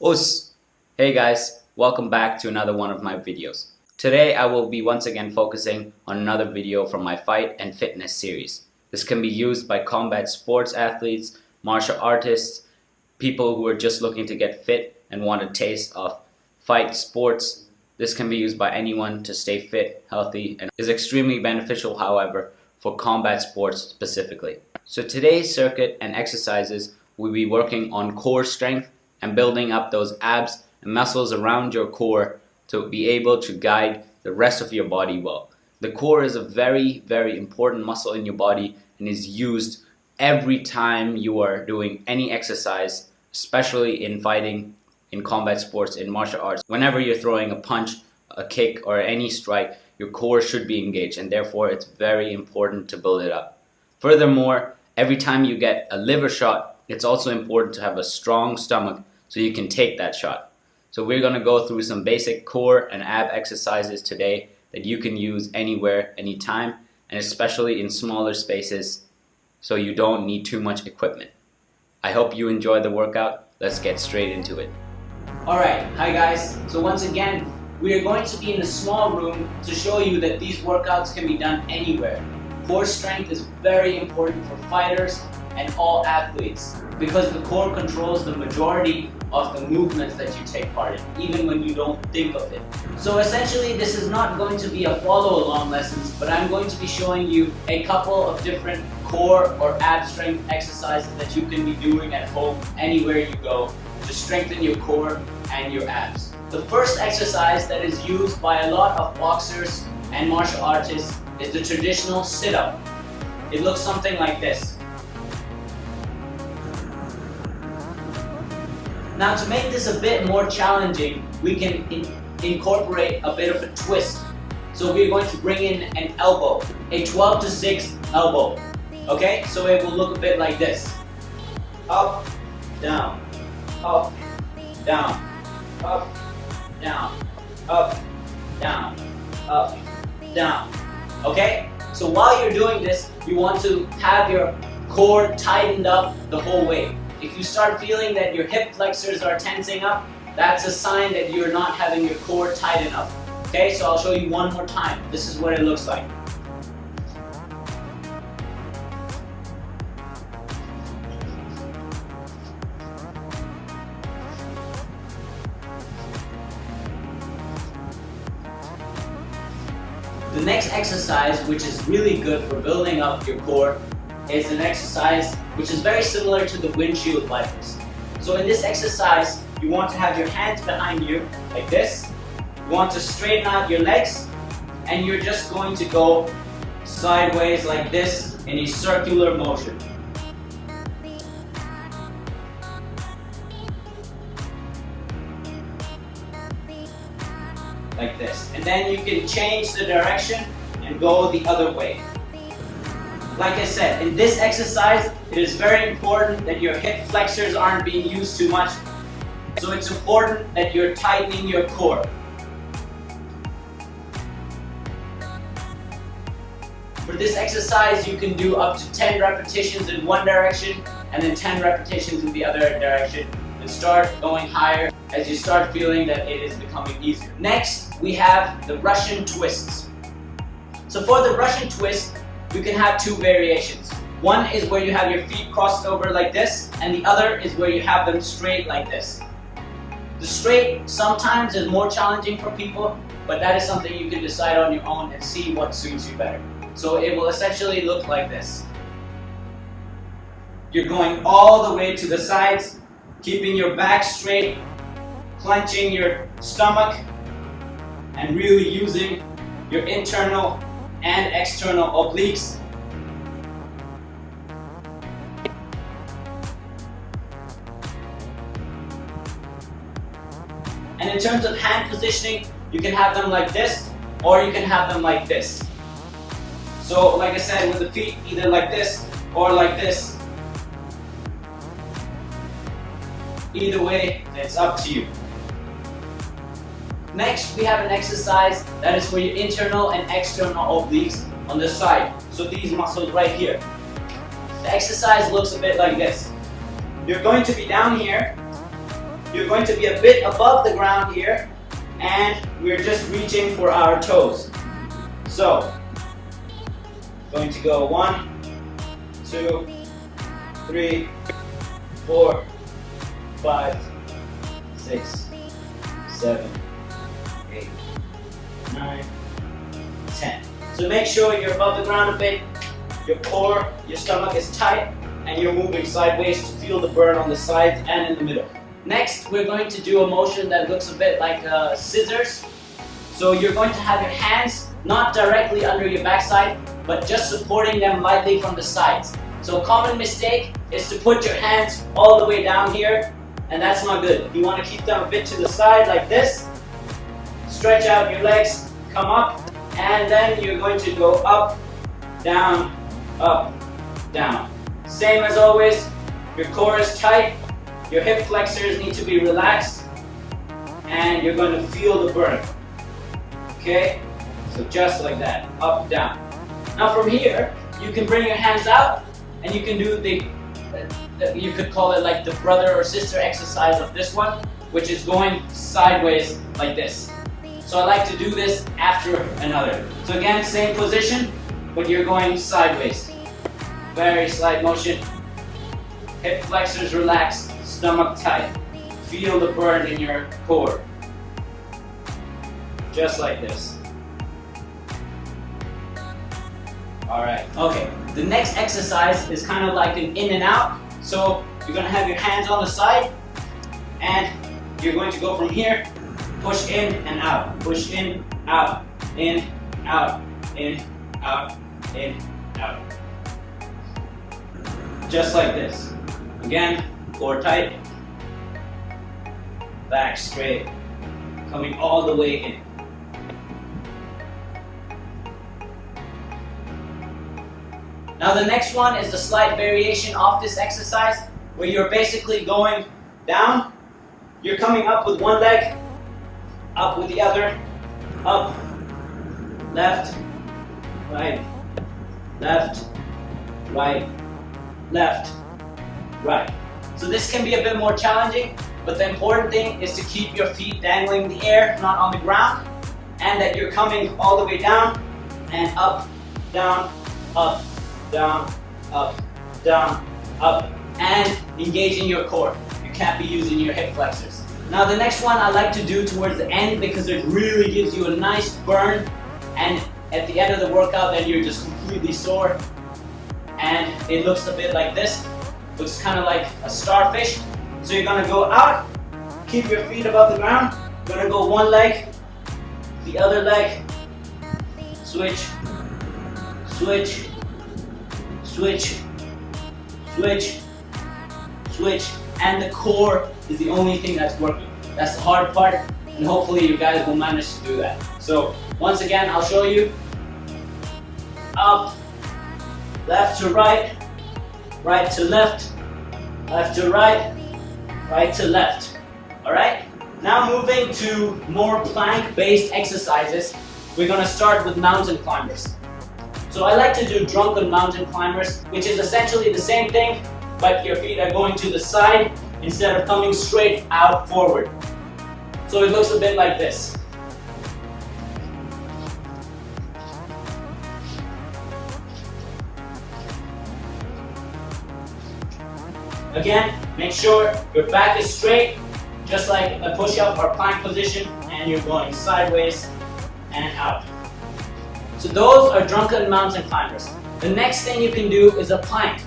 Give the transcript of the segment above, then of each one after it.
Us! Hey guys, welcome back to another one of my videos. Today I will be once again focusing on another video from my fight and fitness series. This can be used by combat sports athletes, martial artists, people who are just looking to get fit and want a taste of fight sports. This can be used by anyone to stay fit, healthy, and is extremely beneficial, however, for combat sports specifically. So today's circuit and exercises will be working on core strength and building up those abs and muscles around your core to be able to guide the rest of your body well. The core is a very, very important muscle in your body and is used every time you are doing any exercise, especially in fighting, in combat sports, in martial arts. Whenever you're throwing a punch, a kick, or any strike, your core should be engaged, and therefore it's very important to build it up. Furthermore, every time you get a liver shot, it's also important to have a strong stomach so you can take that shot. So we're going to go through some basic core and ab exercises today that you can use anywhere, anytime, and especially in smaller spaces so you don't need too much equipment. I hope you enjoy the workout. Let's get straight into it. Alright, hi guys. So once again, we are going to be in a small room to show you that these workouts can be done anywhere. Core strength is very important for fighters and all athletes because the core controls the majority of the movements that you take part in, even when you don't think of it. So essentially this is not going to be a follow-along lessons, but I'm going to be showing you a couple of different core or ab strength exercises that you can be doing at home anywhere you go to strengthen your core and your abs. The first exercise that is used by a lot of boxers and martial artists is the traditional sit-up. It looks something like this. Now to make this a bit more challenging, we can incorporate a bit of a twist. So we're going to bring in an elbow, a 12 to 6 elbow. Okay, so it will look a bit like this. Up, down, up, down, up, down, up, down, up, down. Okay, so while you're doing this, you want to have your core tightened up the whole way. If you start feeling that your hip flexors are tensing up, that's a sign that you're not having your core tight enough. Okay, so I'll show you one more time. This is what it looks like. The next exercise, which is really good for building up your core, is an exercise which is very similar to the windshield wipers. So in this exercise, you want to have your hands behind you like this. You want to straighten out your legs, and you're just going to go sideways like this in a circular motion. Like this. And then you can change the direction and go the other way. Like I said, in this exercise, it is very important that your hip flexors aren't being used too much. So it's important that you're tightening your core. For this exercise, you can do up to 10 repetitions in one direction and then 10 repetitions in the other direction, and start going higher as you start feeling that it is becoming easier. Next, we have the Russian twists. So for the Russian twist, you can have two variations. One is where you have your feet crossed over like this, and the other is where you have them straight like this. The straight sometimes is more challenging for people, but that is something you can decide on your own and see what suits you better. So it will essentially look like this. You're going all the way to the sides, keeping your back straight, clenching your stomach, and really using your internal and external obliques. And in terms of hand positioning, you can have them like this, or you can have them like this. So like I said, with the feet either like this or like this. Either way, it's up to you. Next, we have an exercise that is for your internal and external obliques on the side. So these muscles right here. The exercise looks a bit like this. You're going to be down here you're going to be a bit above the ground here, and we're just reaching for our toes. So, going to go 1, 2, 3, 4, 5, 6, 7, 8, 9, 10. So make sure you're above the ground a bit, your core, your stomach is tight, and you're moving sideways to feel the burn on the sides and in the middle. Next, we're going to do a motion that looks a bit like scissors. So you're going to have your hands not directly under your backside, but just supporting them lightly from the sides. So a common mistake is to put your hands all the way down here, and that's not good. You want to keep them a bit to the side like this. Stretch out your legs, come up, and then you're going to go up, down, down. Same as always, your core is tight, your hip flexors need to be relaxed, and you're going to feel the burn. Okay? So just like that, up, down. Now from here, you can bring your hands out, and you can do you could call it like the brother or sister exercise of this one, which is going sideways like this. So I like to do this after another. So again, same position, but you're going sideways. Very slight motion. Hip flexors relaxed, stomach tight. Feel the burn in your core. Just like this. Alright, okay. The next exercise is kind of like an in and out. So you're going to have your hands on the side, and you're going to go from here, push in and out, push in, out, in, out, in, out, in, out. Just like this. Again, core tight, back straight, coming all the way in. Now the next one is a slight variation of this exercise, where you're basically going down, you're coming up with one leg, up with the other, up, left, right, left, right, left, right. So this can be a bit more challenging, but the important thing is to keep your feet dangling in the air, not on the ground, and that you're coming all the way down and up, down, up, down, up, down, up, and engaging your core. You can't be using your hip flexors. Now the next one I like to do towards the end, because it really gives you a nice burn, and at the end of the workout then you're just completely sore, and it looks a bit like this. Looks kind of like a starfish. So you're gonna go out, keep your feet above the ground, you're gonna go one leg, the other leg, switch, switch, switch, switch, switch, and the core is the only thing that's working. That's the hard part, and hopefully you guys will manage to do that. So once again, I'll show you. Up, left to right, right to left, left to right, right to left. Alright? Now moving to more plank-based exercises, we're gonna start with mountain climbers. So I like to do drunken mountain climbers, which is essentially the same thing, but your feet are going to the side instead of coming straight out forward. So it looks a bit like this. Again, make sure your back is straight, just like a push-up or plank position, and you're going sideways and out. So those are drunken mountain climbers. The next thing you can do is a plank.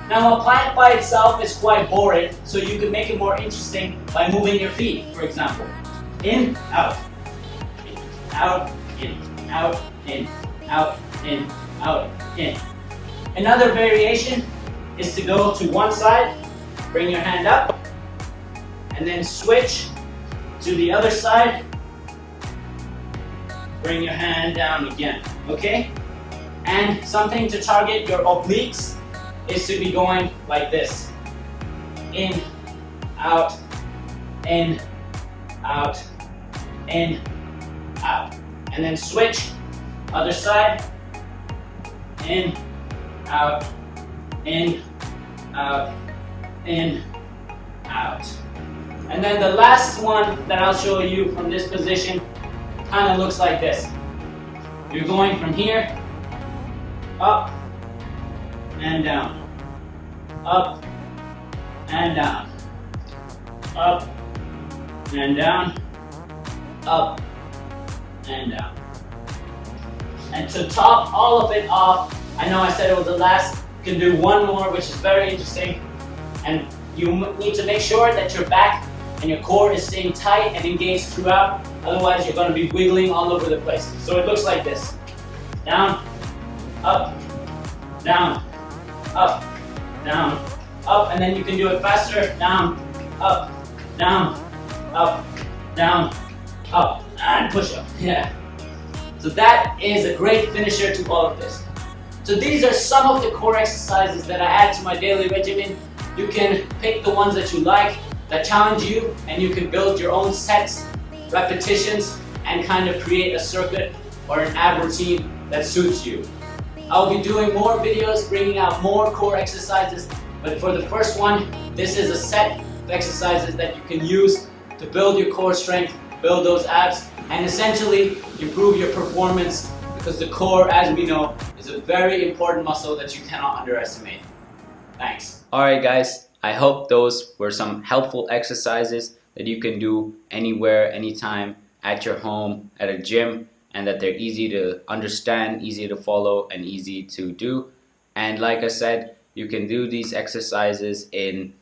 Now a plank by itself is quite boring, so you can make it more interesting by moving your feet, for example. In, out, in, out, in, out, in, out, in, out, in. Another variation is to go to one side, bring your hand up, and then switch to the other side, bring your hand down again, okay? And something to target your obliques is to be going like this. In, out, in, out, in, out. And then switch, other side, in, out, in, out, in, out. And then the last one that I'll show you from this position kind of looks like this. You're going from here, up and down, up and down, up and down, up and down. And to top all of it off, I know I said it was the last, you can do one more, which is very interesting. And you need to make sure that your back and your core is staying tight and engaged throughout, otherwise you're going to be wiggling all over the place. So it looks like this. Down, up, down, up, down, up, and then you can do it faster. Down, up, down, up, down, up, and push up. Yeah. So that is a great finisher to all of this. So these are some of the core exercises that I add to my daily regimen. You can pick the ones that you like, that challenge you, and you can build your own sets, repetitions, and kind of create a circuit or an ab routine that suits you. I'll be doing more videos, bringing out more core exercises, but for the first one, this is a set of exercises that you can use to build your core strength, build those abs, and essentially improve your performance, because the core, as we know, is a very important muscle that you cannot underestimate. Thanks. Alright guys, I hope those were some helpful exercises that you can do anywhere, anytime, at your home, at a gym, and that they're easy to understand, easy to follow, and easy to do. And like I said, you can do these exercises in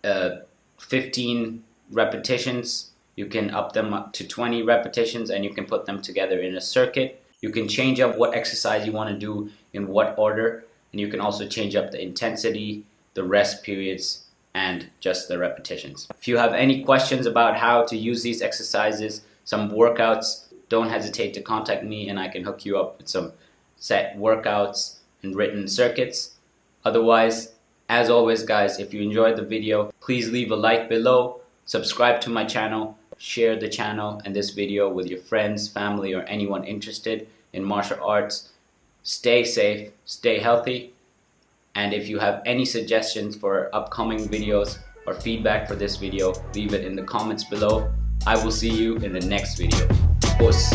15 repetitions. You can up them up to 20 repetitions, and you can put them together in a circuit. You can change up what exercise you want to do in what order, and you can also change up the intensity, the rest periods, and just the repetitions. If you have any questions about how to use these exercises, some workouts, don't hesitate to contact me and I can hook you up with some set workouts and written circuits. Otherwise, as always guys, if you enjoyed the video, please leave a like below, subscribe to my channel, share the channel and this video with your friends, family, or anyone interested in martial arts. Stay safe, stay healthy, and if you have any suggestions for upcoming videos or feedback for this video, leave it in the comments below. I will see you in the next video. Peace.